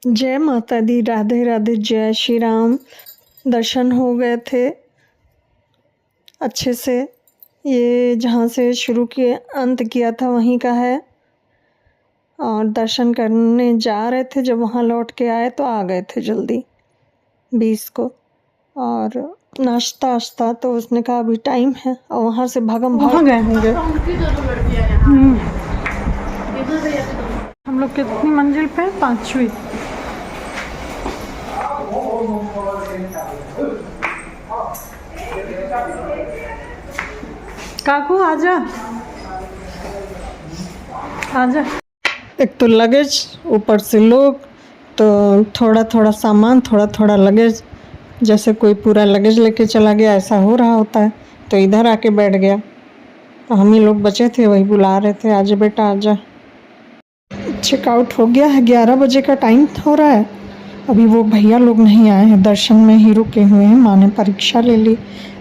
जय माता दी, राधे राधे, जय श्री राम। दर्शन हो गए थे अच्छे से। ये जहाँ से शुरू किए अंत किया था वहीं का है। और दर्शन करने जा रहे थे, जब वहाँ लौट के आए तो आ गए थे जल्दी 20 को। और नाश्ता वाश्ता तो उसने कहा अभी टाइम है, और वहाँ से भागम भाग गए होंगे। हम लोग कितनी मंजिल पे? 5वीं। काकू आजा आजा। एक तो लगेज, ऊपर से लोग, तो थोड़ा थोड़ा सामान, थोड़ा थोड़ा लगेज, जैसे कोई पूरा लगेज लेके चला गया ऐसा हो रहा होता है। तो इधर आके बैठ गया, तो हम ही लोग बचे थे, वही बुला रहे थे आजा बेटा आजा। चेकआउट हो गया है, 11 बजे का टाइम हो रहा है। अभी वो भैया लोग नहीं आए हैं, दर्शन में ही रुके हुए हैं। माँ ने परीक्षा ले ली।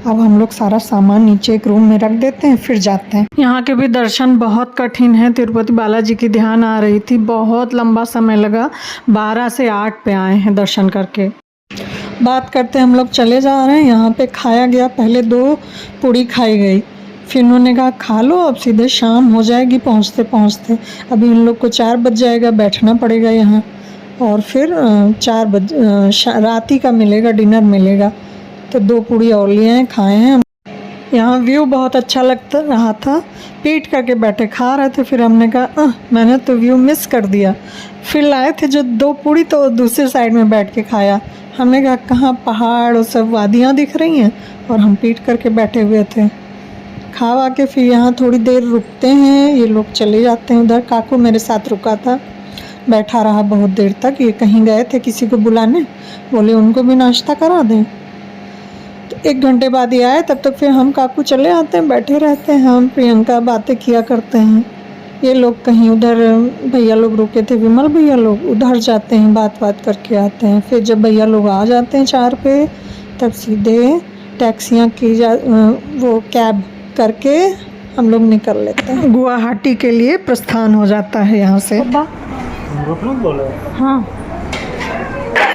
अब हम लोग सारा सामान नीचे एक रूम में रख देते हैं, फिर जाते हैं। यहाँ के भी दर्शन बहुत कठिन है। तिरुपति बालाजी की ध्यान आ रही थी, बहुत लंबा समय लगा। 12 से 8 पे आए हैं दर्शन करके। बात करते हम लोग चले जा रहे हैं। यहाँ पे खाया गया, पहले 2 पूड़ी खाई गई, फिर उन्होंने कहा खा लो, अब सीधे शाम हो जाएगी पहुँचते पहुँचते। अभी इन लोग को 4 बज जाएगा, बैठना पड़ेगा यहाँ। और फिर 4 बजे रात ही का मिलेगा, डिनर मिलेगा। तो 2 पूड़ी और लिए हैं, खाए हैं। यहाँ व्यू बहुत अच्छा लगता रहा था, पीट करके बैठे खा रहे थे। फिर हमने कहा मैंने तो व्यू मिस कर दिया। फिर लाए थे जो 2 पूड़ी, तो दूसरे साइड में बैठ के खाया। हमने कहा कहाँ पहाड़ और सब वादियाँ दिख रही हैं, और हम पीट करके बैठे हुए थे। खा के फिर यहाँ थोड़ी देर रुकते हैं, ये लोग चले जाते हैं उधर। काकू मेरे साथ रुका था, बैठा रहा बहुत देर तक। ये कहीं गए थे किसी को बुलाने, बोले उनको भी नाश्ता करा दें। तो 1 घंटे बाद ही आए, तब तक फिर हम काकू चले आते हैं, बैठे रहते हैं। हम प्रियंका बातें किया करते हैं। ये लोग कहीं उधर भैया लोग रुके थे, विमल भैया लोग, उधर जाते हैं, बात करके आते हैं। फिर जब भैया लोग आ जाते हैं 4 पे, तब सीधे टैक्सियाँ की वो कैब करके हम लोग निकल लेते हैं। गुवाहाटी के लिए प्रस्थान हो जाता है यहाँ से। हाँ,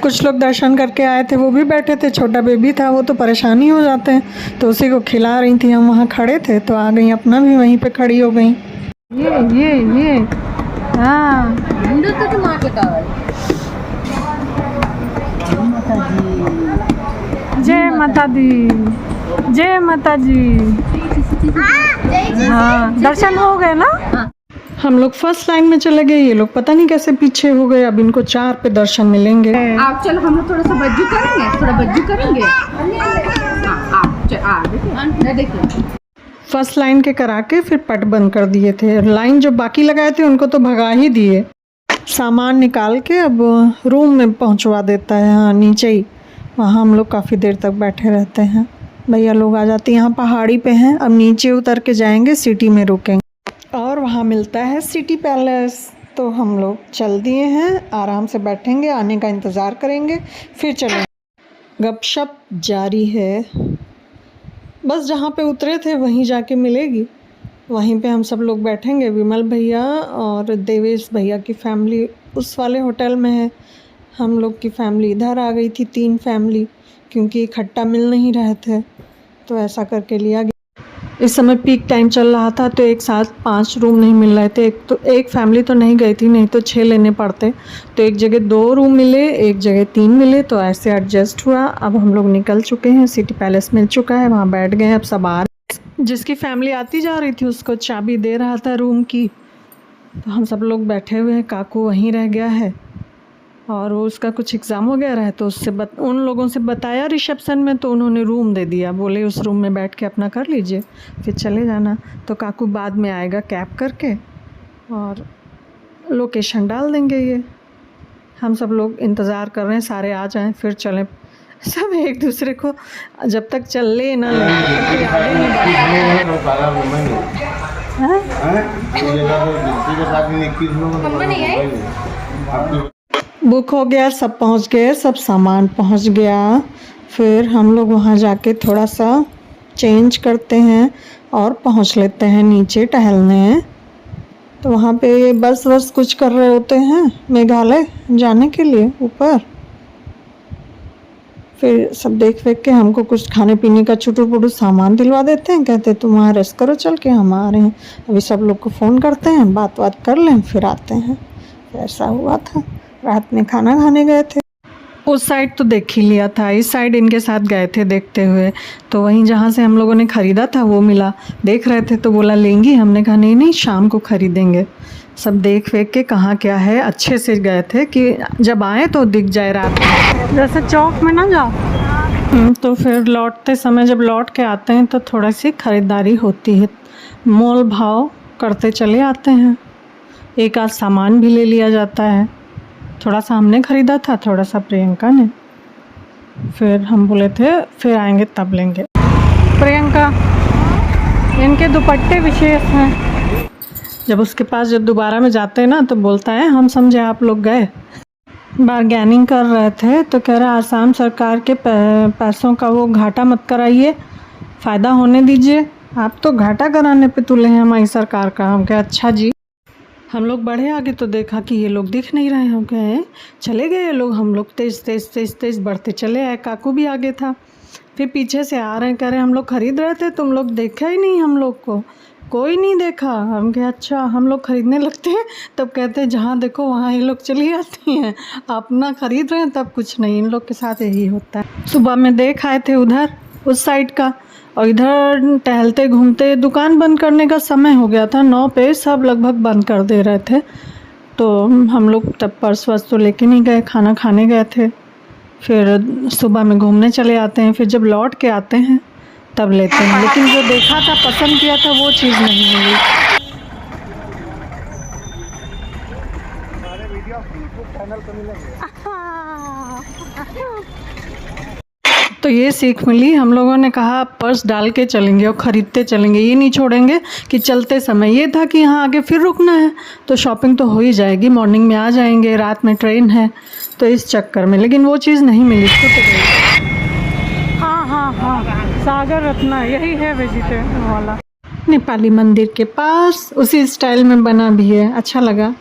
कुछ लोग दर्शन करके आए थे, वो भी बैठे थे। छोटा बेबी था, वो तो परेशानी हो जाते हैं, तो उसी को खिला रही थी। हम वहाँ खड़े थे तो आ गई, अपना भी वहीं पे खड़ी हो गई। ये हाँ, जय माता दी, जय माता जी। हाँ, दर्शन हो गए ना। हम लोग फर्स्ट लाइन में चले गए, ये लोग पता नहीं कैसे पीछे हो गए। अब इनको 4 पे दर्शन मिलेंगे। आप चलो, हम लोग थोड़ा सा बज्जू करेंगे, थोड़ा बज्जू करेंगे। देखिए, फर्स्ट लाइन के करा के फिर पट बंद कर दिए थे। लाइन जो बाकी लगाए थे उनको तो भगा ही दिए। सामान निकाल के अब रूम में पहुंचवा देता है, हाँ नीचे ही। वहाँ हम लोग काफ़ी देर तक बैठे रहते हैं। भैया लोग आ जाते हैं। यहाँ पहाड़ी पे हैं, अब नीचे उतर के जाएंगे, सिटी में रुकेंगे और वहाँ मिलता है सिटी पैलेस। तो हम लोग चल दिए हैं, आराम से बैठेंगे, आने का इंतज़ार करेंगे, फिर चलेंगे। गपशप जारी है। बस जहाँ पे उतरे थे वहीं जाके मिलेगी, वहीं पे हम सब लोग बैठेंगे। विमल भैया और देवेश भैया की फैमिली उस वाले होटल में है। हम लोग की फैमिली इधर आ गई थी, 3 फैमिली, क्योंकि इकट्ठा मिल नहीं रहे थे, तो ऐसा करके लिया गया। इस समय पीक टाइम चल रहा था, तो एक साथ 5 रूम नहीं मिल रहे थे। एक फैमिली तो नहीं गई थी, नहीं तो 6 लेने पड़ते। तो एक जगह 2 रूम मिले, एक जगह 3 मिले, तो ऐसे एडजस्ट हुआ। अब हम लोग निकल चुके हैं, सिटी पैलेस मिल चुका है, वहाँ बैठ गए। अब सब आ रहे। जिसकी फैमिली आती जा रही थी उसको चाबी दे रहा था रूम की, तो हम सब लोग बैठे हुए हैं। काकू वहीं रह गया है, और वो उसका कुछ एग्ज़ाम वगैरह है, तो उससे उन लोगों से बताया रिसेप्शन में, तो उन्होंने रूम दे दिया। बोले उस रूम में बैठ के अपना कर लीजिए, फिर चले जाना। तो काकू बाद में आएगा कैब करके और लोकेशन डाल देंगे। ये हम सब लोग इंतज़ार कर रहे हैं, सारे आ जाएं फिर चलें। सब एक दूसरे को जब तक चल ले ना ले बुक हो गया, सब पहुंच गए, सब सामान पहुंच गया। फिर हम लोग वहां जाके थोड़ा सा चेंज करते हैं और पहुंच लेते हैं नीचे टहलने। तो वहाँ पे बस कुछ कर रहे होते हैं मेघालय जाने के लिए ऊपर। फिर सब देख के हमको कुछ खाने पीने का छोटू पोटू सामान दिलवा देते हैं, कहते तुम वहाँ रेस्ट करो चल के, हम आ रहे हैं। अभी सब लोग को फ़ोन करते हैं, बात कर लें फिर आते हैं। ऐसा हुआ था। रात में खाना खाने गए थे। उस साइड तो देख ही लिया था, इस साइड इनके साथ गए थे देखते हुए। तो वहीं जहाँ से हम लोगों ने ख़रीदा था वो मिला, देख रहे थे तो बोला लेंगी। हमने कहा नहीं नहीं शाम को ख़रीदेंगे। सब देख के कहाँ क्या है अच्छे से गए थे कि जब आए तो दिख जाए रात में, जैसे चौक में ना जाओ। तो फिर लौटते समय जब लौट के आते हैं तो थोड़ा सी ख़रीदारी होती है, मोल भाव करते चले आते हैं। एक आध सामान भी ले लिया जाता है। थोड़ा सा हमने ख़रीदा था, थोड़ा सा प्रियंका ने। फिर हम बोले थे फिर आएंगे तब लेंगे। प्रियंका इनके दुपट्टे विशेष हैं। जब उसके पास जब दोबारा में जाते हैं ना तो बोलता है हम समझे आप लोग गए। बारगेनिंग कर रहे थे तो कह रहा आसाम सरकार के पैसों का वो घाटा मत कराइए, फ़ायदा होने दीजिए। आप तो घाटा कराने पे तुले हैं हमारी सरकार का। हम कहे अच्छा जी। हम लोग बढ़े आगे तो देखा कि ये लोग दिख नहीं रहे। हम कहे चले गए ये लोग। हम लोग तेज़ बढ़ते चले आए। काकू भी आगे था। फिर पीछे से आ रहे हैं, कह रहे हम लोग ख़रीद रहे थे, तुम लोग देखा ही नहीं, हम लोग को कोई नहीं देखा। हम कहे अच्छा। हम लोग ख़रीदने लगते हैं तब कहते हैं जहाँ देखो वहाँ ये लोग चली आती हैं, अपना ख़रीद रहे हैं तब कुछ नहीं। इन लोग के साथ यही होता है। सुबह में देख आए थे उधर उस साइड का, और इधर टहलते घूमते दुकान बंद करने का समय हो गया था। 9 पे सब लगभग बंद कर दे रहे थे। तो हम लोग तब पर्स वर्स तो लेके नहीं गए, खाना खाने गए थे। फिर सुबह में घूमने चले आते हैं, फिर जब लौट के आते हैं तब लेते हैं। लेकिन जो देखा था पसंद किया था वो चीज़ नहीं मिली। तो ये सीख मिली। हम लोगों ने कहा पर्स डाल के चलेंगे और ख़रीदते चलेंगे, ये नहीं छोड़ेंगे कि चलते समय ये था कि यहाँ आगे फिर रुकना है तो शॉपिंग तो हो ही जाएगी, मॉर्निंग में आ जाएंगे, रात में ट्रेन है, तो इस चक्कर में। लेकिन वो चीज़ नहीं मिली। हाँ सागर रत्ना यही है वेजिटेरियन वाला, नेपाली मंदिर के पास, उसी स्टाइल में बना भी है, अच्छा लगा।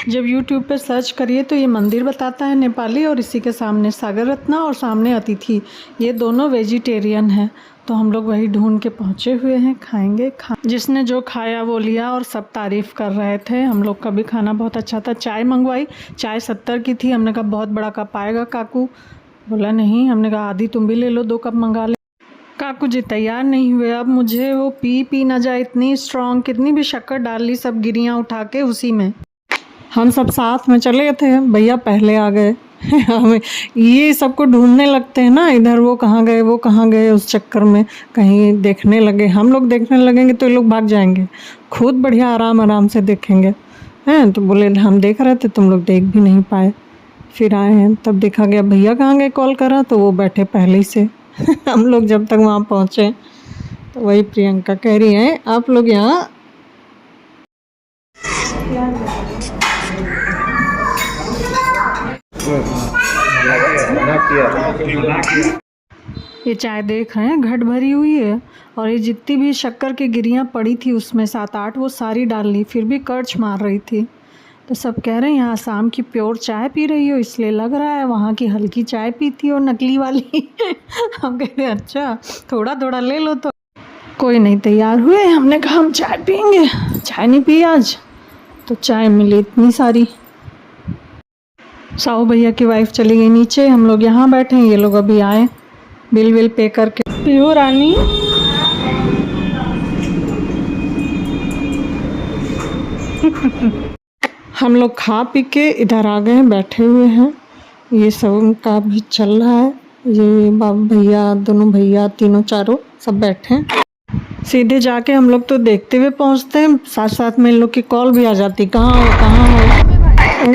जब YouTube पे सर्च करिए तो ये मंदिर बताता है नेपाली, और इसी के सामने सागर रत्ना और सामने अतिथि, ये दोनों वेजिटेरियन हैं। तो हम लोग वही ढूंढ के पहुँचे हुए हैं, खाएंगे। जिसने जो खाया वो लिया और सब तारीफ़ कर रहे थे। हम लोग का भी खाना बहुत अच्छा था। चाय मंगवाई, चाय 70 की थी। हमने कहा बहुत बड़ा कप आएगा काकू, बोला नहीं। हमने कहा आधी तुम भी ले लो, 2 कप मंगा ले। काकू जी तैयार नहीं हुए। अब मुझे वो पी ना जाए, इतनी स्ट्रॉन्ग, कितनी भी शक्कर डाल ली, सब गिरियाँ उठा के उसी में। हम सब साथ में चले थे, भैया पहले आ गए। हमें ये सबको ढूंढने लगते हैं ना, इधर वो कहाँ गए वो कहाँ गए, उस चक्कर में कहीं देखने लगे। हम लोग देखने लगेंगे तो ये लोग भाग जाएंगे, खुद बढ़िया आराम से देखेंगे हैं। तो बोले हम देख रहे थे, तुम लोग देख भी नहीं पाए। फिर आए हैं तब देखा गया भैया कहाँ गए, कॉल करा तो वो बैठे पहले ही से। हम लोग जब तक वहाँ पहुँचे तो वही प्रियंका कह रही है आप लोग यहाँ ये चाय देख रहे हैं घट भरी हुई है, और ये जितनी भी शक्कर की गिरियाँ पड़ी थी उसमें 7-8 वो सारी डाल ली, फिर भी कर्च मार रही थी। तो सब कह रहे हैं यहाँ आसाम की प्योर चाय पी रही हो, इसलिए लग रहा है वहाँ की हल्की चाय पीती हो, नकली वाली। हम कहते हैं अच्छा थोड़ा थोड़ा ले लो। तो कोई नहीं तैयार हुए। हमने कहा हम चाय पियेंगे, चाय नहीं पी आज। तो चाय मिली इतनी सारी। साहू भैया की वाइफ चली गई नीचे, हम लोग यहाँ बैठे हैं। ये लोग अभी आए बिल पे करके। पियो रानी। हम लोग खा पी के इधर आ गए, बैठे हुए हैं। ये सब का भी चल रहा है। ये बाप भैया, दोनों भैया, तीनों चारों सब बैठे हैं। सीधे जाके हम लोग तो देखते हुए पहुंचते हैं, साथ साथ में इन लोग की कॉल भी आ जाती, कहाँ हो।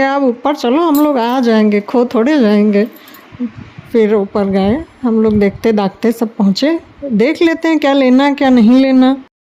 आप ऊपर चलो, हम लोग आ जाएंगे, खो थोड़े जाएंगे। फिर ऊपर गए हम लोग, देखते दाखते सब पहुँचे। देख लेते हैं क्या लेना क्या नहीं लेना।